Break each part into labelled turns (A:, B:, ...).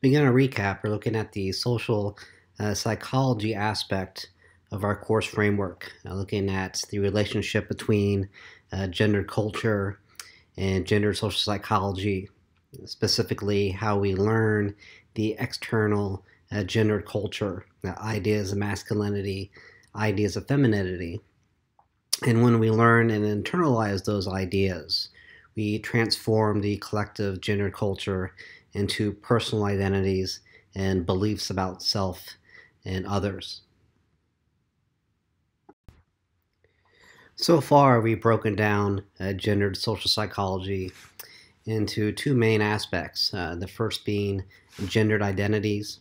A: begin a recap, we're looking at the social psychology aspect of our course framework, looking at the relationship between gendered culture and gendered social psychology, specifically how we learn the external gendered culture, ideas of masculinity, ideas of femininity. And when we learn and internalize those ideas, we transform the collective gendered culture into personal identities and beliefs about self and others. So far, we've broken down gendered social psychology into two main aspects. The first being gendered identities,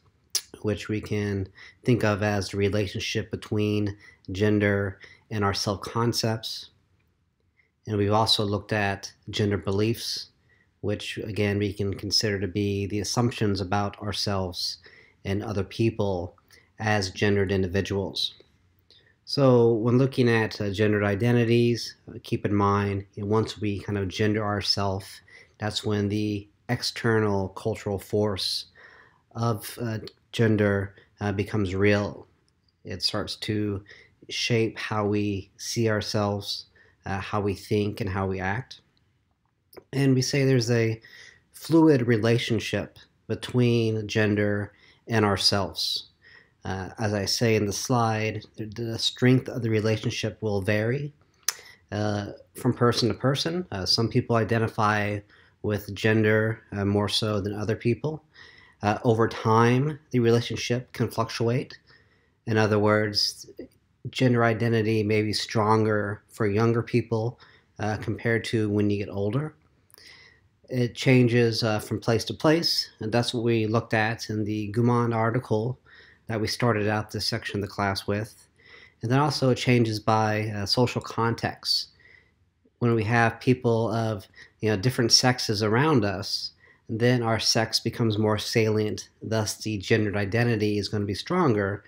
A: which we can think of as the relationship between gender and our self-concepts. And we've also looked at gender beliefs, which again we can consider to be the assumptions about ourselves and other people as gendered individuals. So when looking at gendered identities, keep in mind, once we kind of gender ourselves, that's when the external cultural force of gender becomes real. It starts to shape how we see ourselves, how we think, and how we act. And we say there's a fluid relationship between gender and ourselves. As I say in the slide, the strength of the relationship will vary from person to person. Some people identify with gender more so than other people. Over time, the relationship can fluctuate. In other words, gender identity may be stronger for younger people compared to when you get older. It changes from place to place, and that's what we looked at in the Gumon article that we started out this section of the class with. And then also it changes by social context. When we have people of different sexes around us, then our sex becomes more salient, thus the gendered identity is going to be stronger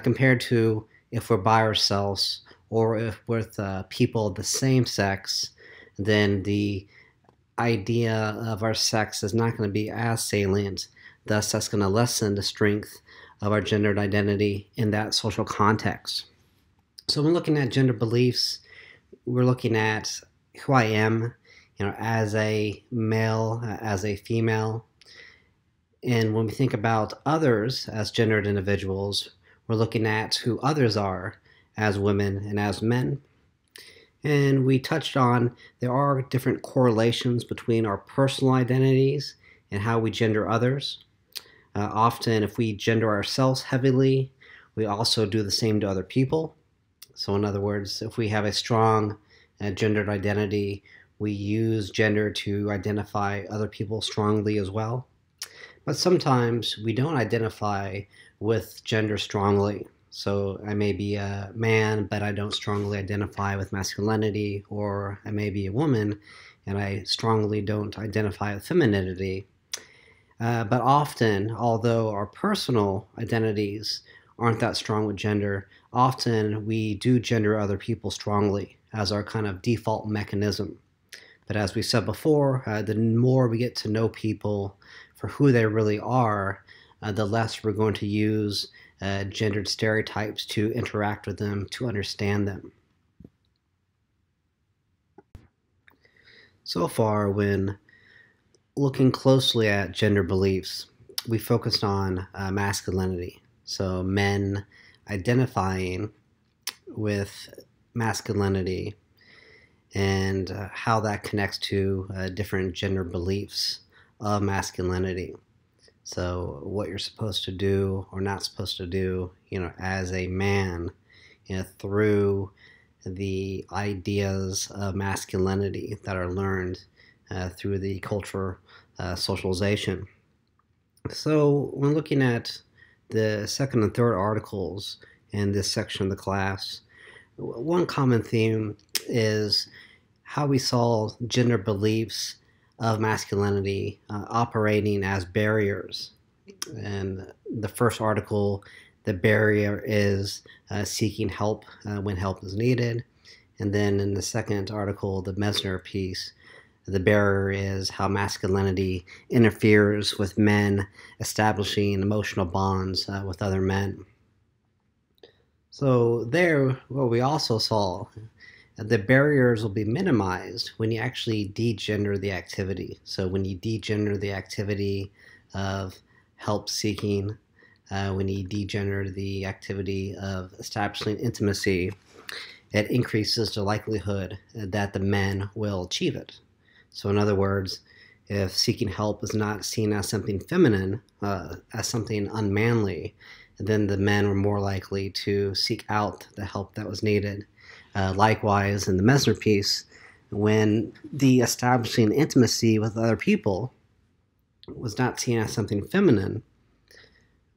A: compared to if we're by ourselves or if with people of the same sex, then the idea of our sex is not going to be as salient. Thus, that's going to lessen the strength of our gendered identity in that social context. So when looking at gender beliefs, we're looking at who I am, as a male, as a female. And when we think about others as gendered individuals, we're looking at who others are as women and as men. And we touched on there are different correlations between our personal identities and how we gender others. Often, if we gender ourselves heavily, we also do the same to other people. So in other words, if we have a strong gendered identity, we use gender to identify other people strongly as well. But sometimes we don't identify with gender strongly. So I may be a man, but I don't strongly identify with masculinity, or I may be a woman, and I strongly don't identify with femininity. But often, although our personal identities aren't that strong with gender, often we do gender other people strongly as our kind of default mechanism. But as we said before, the more we get to know people for who they really are, the less we're going to use gendered stereotypes to interact with them, to understand them. So far, when looking closely at gender beliefs, we focused on masculinity. So men identifying with masculinity and how that connects to different gender beliefs of masculinity. So what you're supposed to do or not supposed to do, as a man, through the ideas of masculinity that are learned through the culture socialization. So when looking at the second and third articles in this section of the class, one common theme is how we saw gender beliefs of masculinity operating as barriers. And the first article, the barrier is seeking help when help is needed. And then in the second article, the Mesner piece, The barrier is how masculinity interferes with men establishing emotional bonds with other men. So there, what we also saw, the barriers will be minimized when you actually degender the activity. So when you degender the activity of help seeking, when you degender the activity of establishing intimacy, it increases the likelihood that the men will achieve it. So in other words, if seeking help is not seen as something feminine, as something unmanly, then the men were more likely to seek out the help that was needed. Likewise, in the Mesner piece, when the establishing intimacy with other people was not seen as something feminine,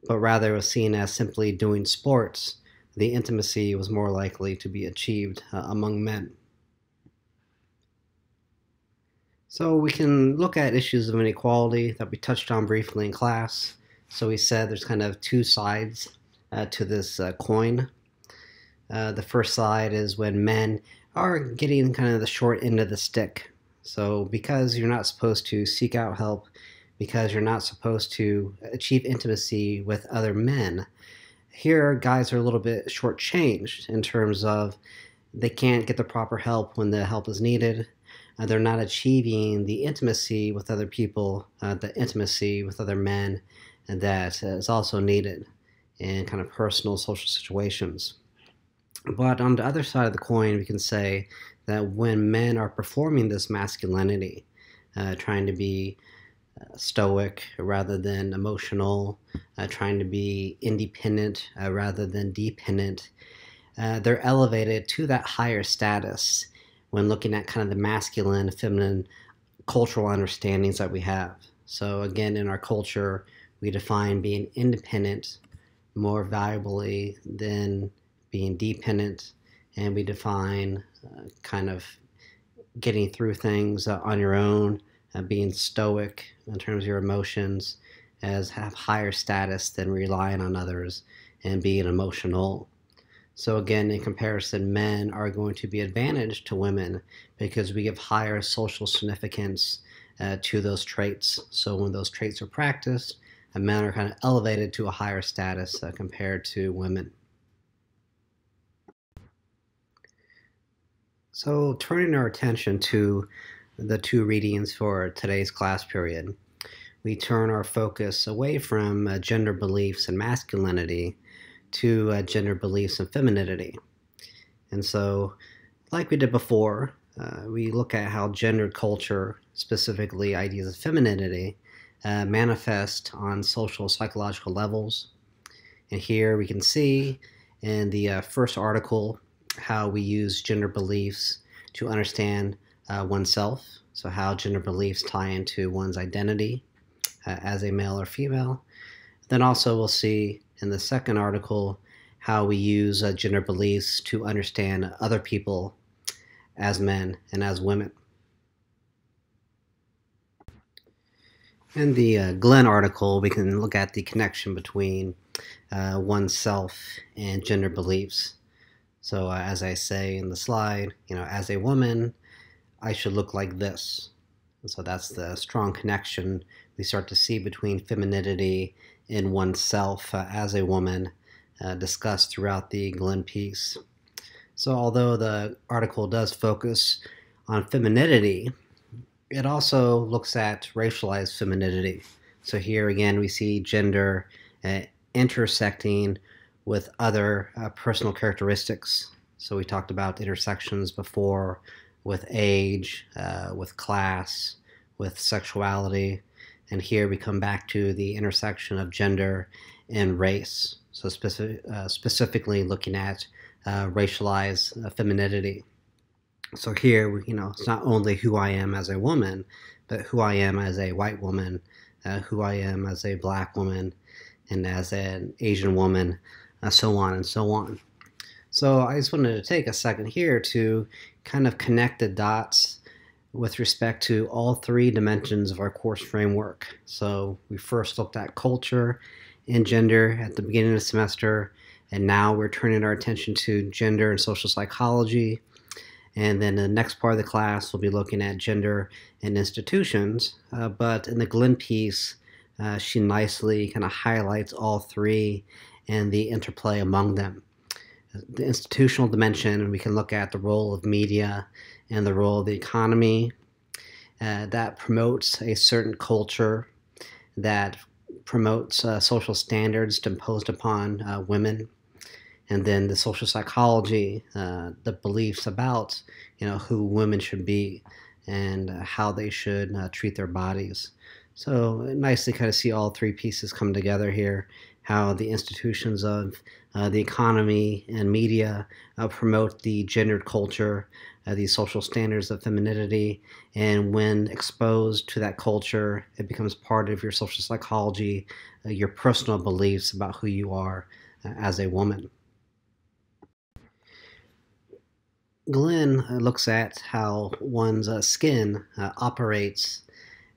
A: but rather was seen as simply doing sports, the intimacy was more likely to be achieved among men. So we can look at issues of inequality that we touched on briefly in class. So we said there's kind of two sides to this coin. The first side is when men are getting kind of the short end of the stick. So because you're not supposed to seek out help, because you're not supposed to achieve intimacy with other men, here guys are a little bit shortchanged in terms of they can't get the proper help when the help is needed. They're not achieving the intimacy with other people, the intimacy with other men, and that is also needed in kind of personal social situations. But on the other side of the coin, we can say that when men are performing this masculinity, trying to be stoic rather than emotional, trying to be independent rather than dependent, they're elevated to that higher status when looking at kind of the masculine, feminine cultural understandings that we have. So again, in our culture, we define being independent more valuably than being dependent, and we define kind of getting through things on your own, being stoic in terms of your emotions as have higher status than relying on others and being emotional. So again, in comparison, men are going to be advantaged to women because we give higher social significance to those traits. So when those traits are practiced, men are kind of elevated to a higher status compared to women. So turning our attention to the two readings for today's class period, we turn our focus away from gender beliefs and masculinity to gender beliefs and femininity. And so, like we did before, we look at how gendered culture, specifically ideas of femininity, manifest on social psychological levels. And here we can see in the first article how we use gender beliefs to understand oneself, so how gender beliefs tie into one's identity as a male or female. Then also we'll see in the second article how we use gender beliefs to understand other people as men and as women. In the Glenn article, we can look at the connection between oneself and gender beliefs. So as I say in the slide, as a woman, I should look like this. And so that's the strong connection we start to see between femininity in oneself as a woman discussed throughout the Glenn piece. So although the article does focus on femininity, it also looks at racialized femininity. So here again we see gender intersecting with other personal characteristics. So we talked about intersections before with age, with class, with sexuality, and here we come back to the intersection of gender and race. So specifically looking at racialized femininity. So here, it's not only who I am as a woman, but who I am as a white woman, who I am as a black woman, and as an Asian woman, so on and so on. So I just wanted to take a second here to kind of connect the dots with respect to all three dimensions of our course framework. So we first looked at culture and gender at the beginning of the semester, and now we're turning our attention to gender and social psychology. And then the next part of the class, we'll be looking at gender and institutions. But in the Glenn piece, she nicely kind of highlights all three and the interplay among them. The institutional dimension, we can look at the role of media and the role of the economy that promotes a certain culture, that promotes social standards imposed upon women, and then the social psychology, the beliefs about who women should be and how they should treat their bodies. So nicely kind of see all three pieces come together here, how the institutions of the economy and media promote the gendered culture, these social standards of femininity, and when exposed to that culture, it becomes part of your social psychology, your personal beliefs about who you are as a woman. Glenn looks at how one's skin operates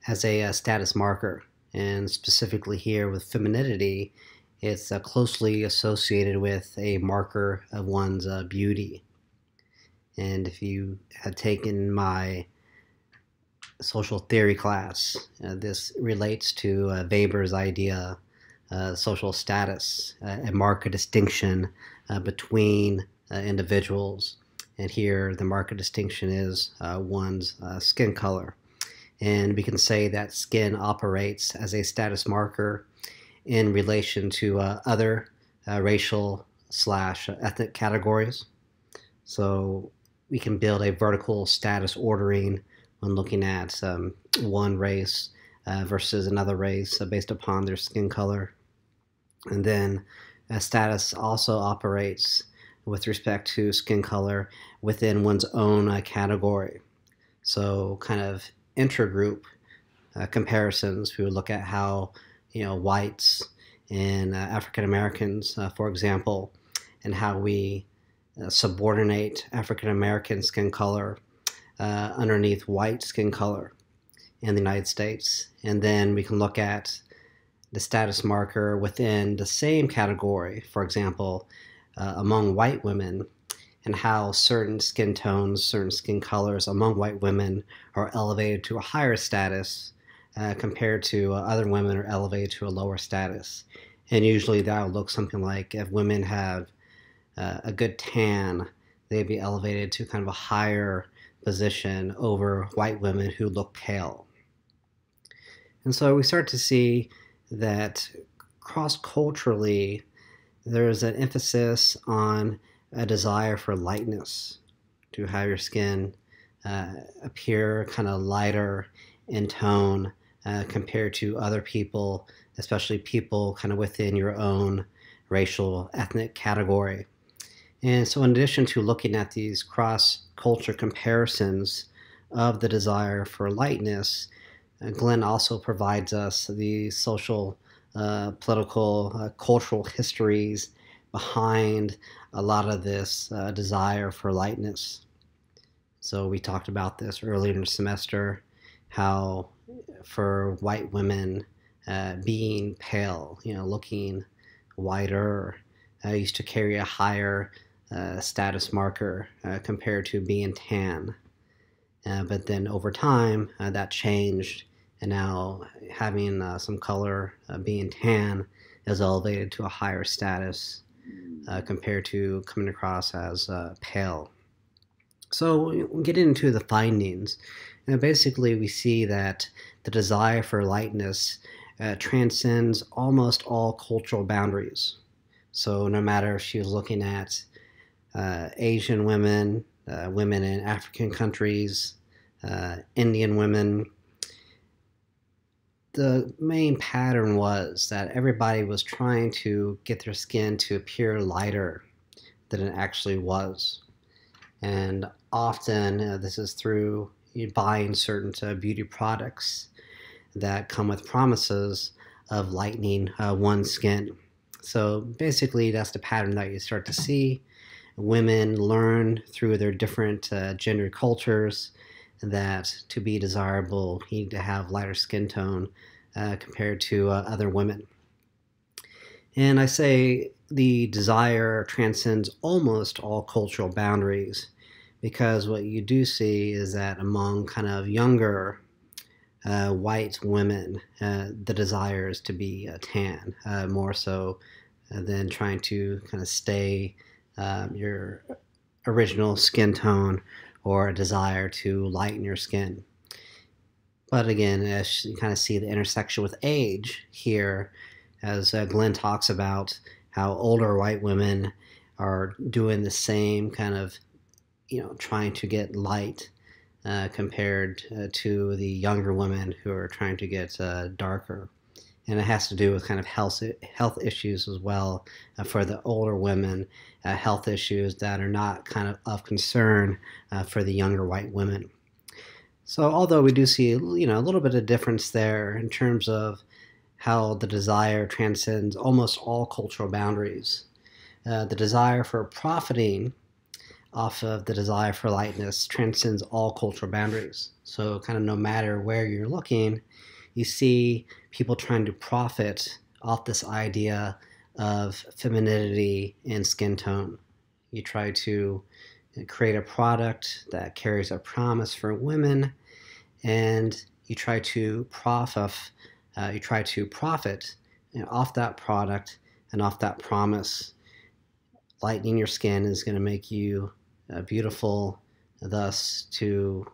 A: as a status marker, and specifically here with femininity, it's closely associated with a marker of one's beauty. And if you have taken my social theory class, this relates to Weber's idea, social status, a marked distinction between individuals. And here the marked distinction is one's skin color. And we can say that skin operates as a status marker in relation to other racial / ethnic categories. So we can build a vertical status ordering when looking at one race versus another race based upon their skin color. And then status also operates with respect to skin color within one's own category. So kind of intergroup comparisons, we would look at how whites and African Americans, for example, and how we subordinate African American skin color underneath white skin color in the United States. And then we can look at the status marker within the same category, for example, among white women, and how certain skin tones, certain skin colors among white women are elevated to a higher status compared to other women are elevated to a lower status. And usually that will look something like if women have a good tan, they'd be elevated to kind of a higher position over white women who look pale. And so we start to see that cross-culturally, there's an emphasis on a desire for lightness, to have your skin appear kind of lighter in tone compared to other people, especially people kind of within your own racial ethnic category. And so in addition to looking at these cross-culture comparisons of the desire for lightness, Glenn also provides us the social, political, cultural histories behind a lot of this desire for lightness. So we talked about this earlier in the semester, how for white women being pale, looking whiter, used to carry a higher status marker compared to being tan. But then over time, that changed, and now having some color, being tan, is elevated to a higher status compared to coming across as pale. So getting into the findings, basically we see that the desire for lightness transcends almost all cultural boundaries. So no matter if she was looking at Asian women, women in African countries, Indian women, the main pattern was that everybody was trying to get their skin to appear lighter than it actually was. And often this is through buying certain beauty products that come with promises of lightening one's skin. So basically that's the pattern that you start to see. Women learn through their different gender cultures that to be desirable, you need to have lighter skin tone compared to other women. And I say the desire transcends almost all cultural boundaries because what you do see is that among kind of younger white women, the desire is to be tan, more so than trying to kind of stay your original skin tone or a desire to lighten your skin. But again, as you kind of see the intersection with age here, as Glenn talks about how older white women are doing the same kind of, trying to get light compared to the younger women who are trying to get darker. And it has to do with kind of health issues as well for the older women, health issues that are not kind of concern for the younger white women. So although we do see, a little bit of difference there in terms of how the desire transcends almost all cultural boundaries, the desire for profiting off of the desire for lightness transcends all cultural boundaries. So kind of no matter where you're looking, you see people trying to profit off this idea of femininity and skin tone. You try to create a product that carries a promise for women, and you try to profit off that product and off that promise. Lightening your skin is going to make you beautiful. Thus, to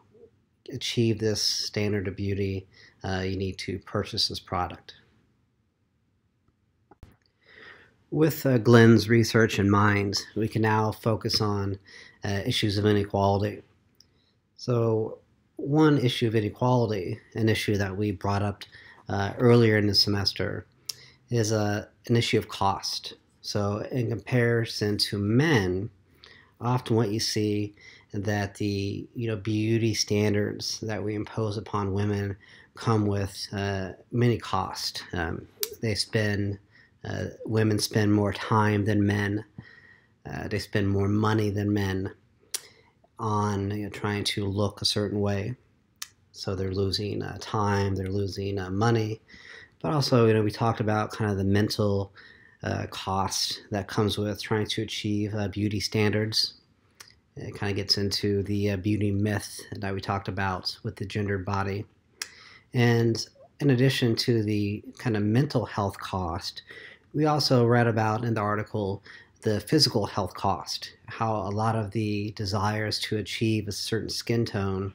A: achieve this standard of beauty, you need to purchase this product. With Glenn's research in mind, we can now focus on issues of inequality. So one issue of inequality, an issue that we brought up earlier in the semester, is an issue of cost. So in comparison to men, often what you see that the beauty standards that we impose upon women come with many costs. Women spend more time than men. They spend more money than men on trying to look a certain way. So they're losing time, they're losing money, but also we talked about kind of the mental cost that comes with trying to achieve beauty standards. It kind of gets into the beauty myth that we talked about with the gendered body. And in addition to the kind of mental health cost, we also read about in the article the physical health cost, how a lot of the desires to achieve a certain skin tone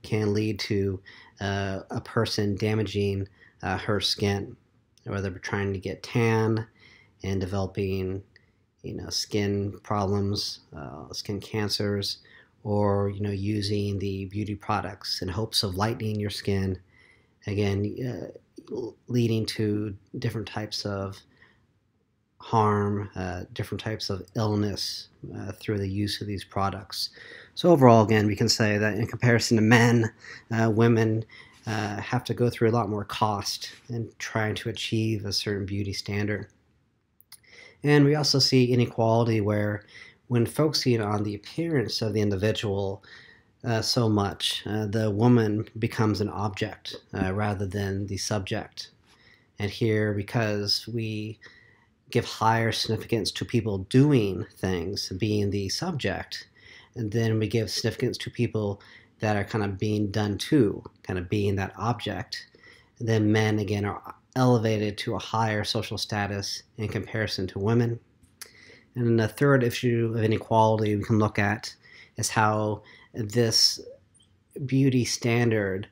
A: can lead to a person damaging her skin, whether they're trying to get tan and developing skin problems, skin cancers, or using the beauty products in hopes of lightening your skin, again leading to different types of harm, different types of illness through the use of these products. So overall, again, we can say that in comparison to men, women have to go through a lot more cost in trying to achieve a certain beauty standard. And we also see inequality where, when focusing on the appearance of the individual so much, the woman becomes an object rather than the subject. And here, because we give higher significance to people doing things, being the subject, and then we give significance to people that are kind of being done to, kind of being that object, and then men, again, are elevated to a higher social status in comparison to women. And then the third issue of inequality we can look at is how this beauty standard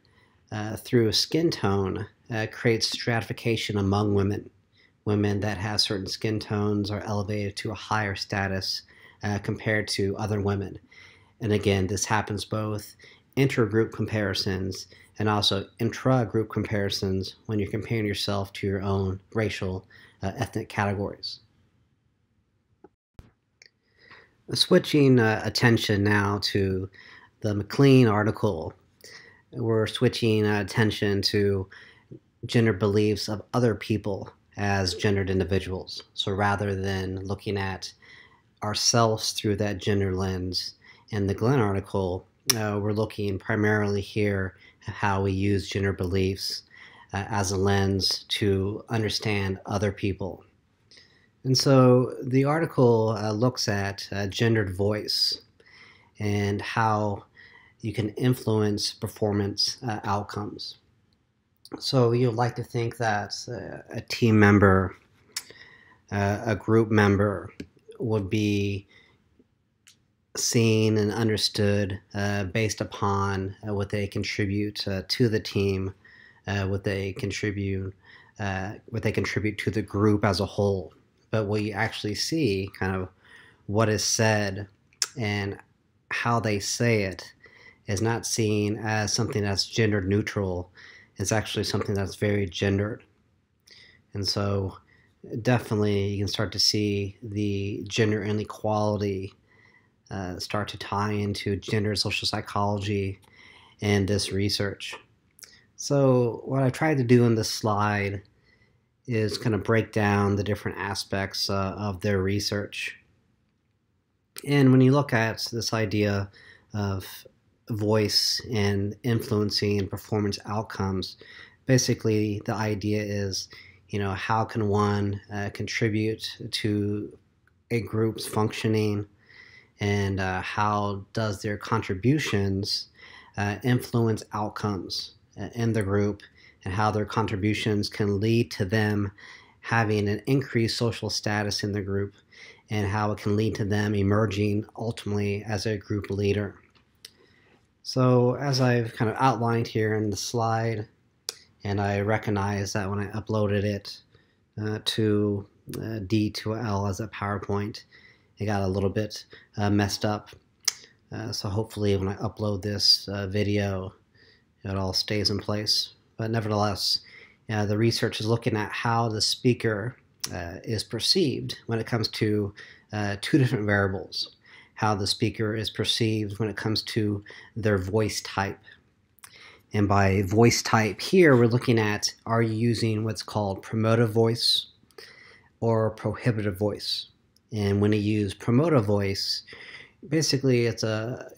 A: through skin tone creates stratification among women. Women that have certain skin tones are elevated to a higher status compared to other women. And again, this happens both intergroup comparisons and also intra-group comparisons when you're comparing yourself to your own racial, ethnic categories. Switching attention now to the McClean article, we're switching attention to gender beliefs of other people as gendered individuals. So rather than looking at ourselves through that gender lens in the Glenn article, we're looking primarily here at how we use gender beliefs as a lens to understand other people. And so the article looks at gendered voice and how you can influence performance outcomes. So you'd like to think that a team member, a group member would be seen and understood based upon what they contribute to the team, what they contribute to the group as a whole. But what you actually see, kind of what is said and how they say it, is not seen as something that's gender neutral. It's actually something that's very gendered. And so definitely you can start to see the gender inequality start to tie into gender social psychology and this research. So what I tried to do in this slide is kind of break down the different aspects of their research. And when you look at this idea of voice and influencing and performance outcomes, basically the idea is, how can one contribute to a group's functioning, and how does their contributions influence outcomes in the group, and how their contributions can lead to them having an increased social status in the group, and how it can lead to them emerging ultimately as a group leader. So as I've kind of outlined here in the slide, and I recognize that when I uploaded it to D2L as a PowerPoint, it got a little bit messed up. So hopefully when I upload this video, it all stays in place. But nevertheless, the research is looking at how the speaker is perceived when it comes to two different variables. How the speaker is perceived when it comes to their voice type. And by voice type here, we're looking at, are you using what's called promotive voice or prohibitive voice? And when you use promotive voice, basically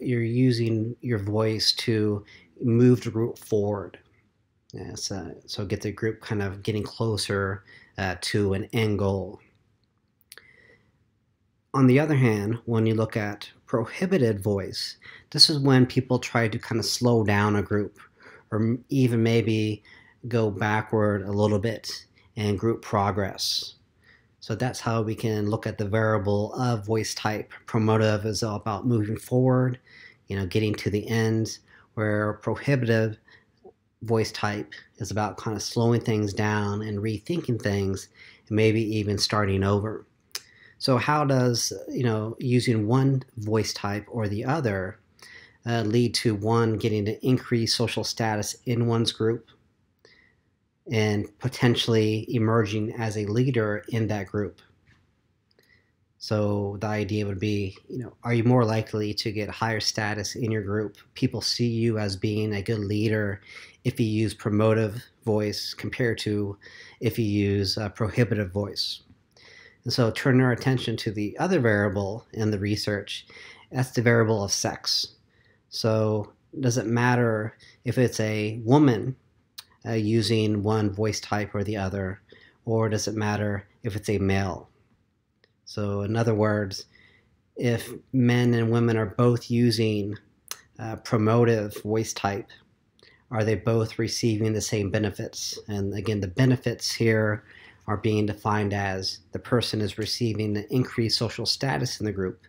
A: you're using your voice to move the group forward. So get the group kind of getting closer to an end goal. On the other hand, when you look at prohibited voice, this is when people try to kind of slow down a group, or even maybe go backward a little bit in group progress. So that's how we can look at the variable of voice type. Promotive is all about moving forward, getting to the end, where prohibitive voice type is about kind of slowing things down and rethinking things, and maybe even starting over. So how does, using one voice type or the other lead to one getting an increased social status in one's group and potentially emerging as a leader in that group? So the idea would be, are you more likely to get higher status in your group? People see you as being a good leader if you use promotive voice compared to if you use prohibitive voice. And so turn our attention to the other variable in the research. That's the variable of sex. So does it matter if it's a woman using one voice type or the other, or does it matter if it's a male? So in other words, if men and women are both using promotive voice type, are they both receiving the same benefits? And again, the benefits here are being defined as the person is receiving an increased social status in the group.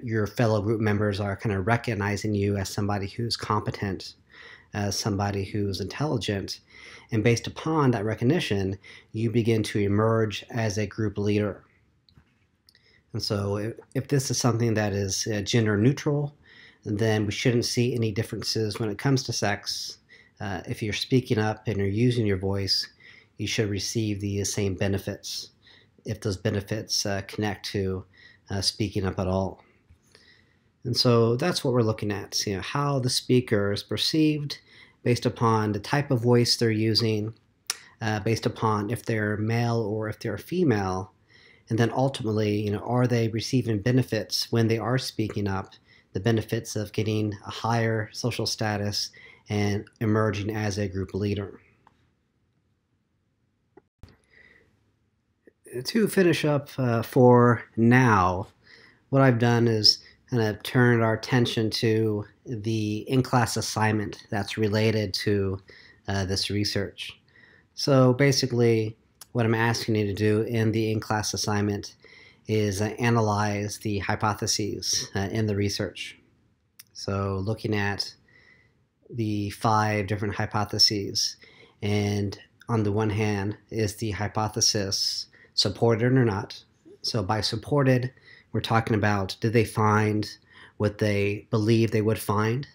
A: Your fellow group members are kind of recognizing you as somebody who's competent, as somebody who's intelligent, and based upon that recognition, you begin to emerge as a group leader. And so if this is something that is gender neutral, then we shouldn't see any differences when it comes to sex. If you're speaking up and you're using your voice, you should receive the same benefits if those benefits connect to speaking up at all. And so that's what we're looking at, how the speaker is perceived based upon the type of voice they're using, based upon if they're male or if they're female, and then ultimately, are they receiving benefits when they are speaking up, the benefits of getting a higher social status and emerging as a group leader. To finish up for now, what I've done is kind of turned our attention to the in-class assignment that's related to this research. So basically, what I'm asking you to do in the in-class assignment is analyze the hypotheses in the research. So looking at the 5 different hypotheses, and on the one hand, is the hypothesis supported or not? So by supported, we're talking about, did they find what they believe they would find?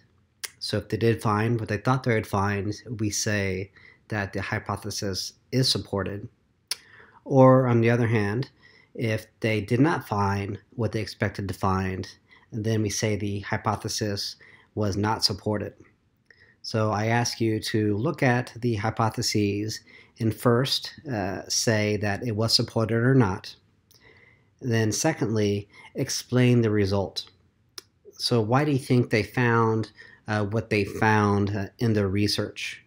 A: So if they did find what they thought they would find, we say that the hypothesis is supported. Or on the other hand, if they did not find what they expected to find, then we say the hypothesis was not supported. So I ask you to look at the hypotheses and first say that it was supported or not. Then secondly, explain the result. So why do you think they found what they found in their research?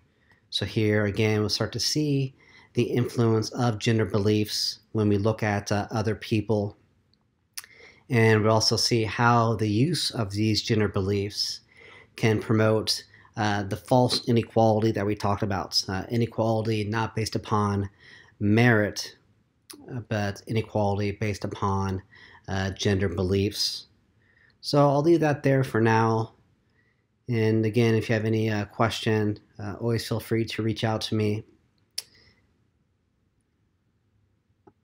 A: So here again, we'll start to see the influence of gender beliefs when we look at other people. And we'll also see how the use of these gender beliefs can promote the false inequality that we talked about. Inequality not based upon merit, but inequality based upon gender beliefs. So I'll leave that there for now. And again, if you have any question, always feel free to reach out to me.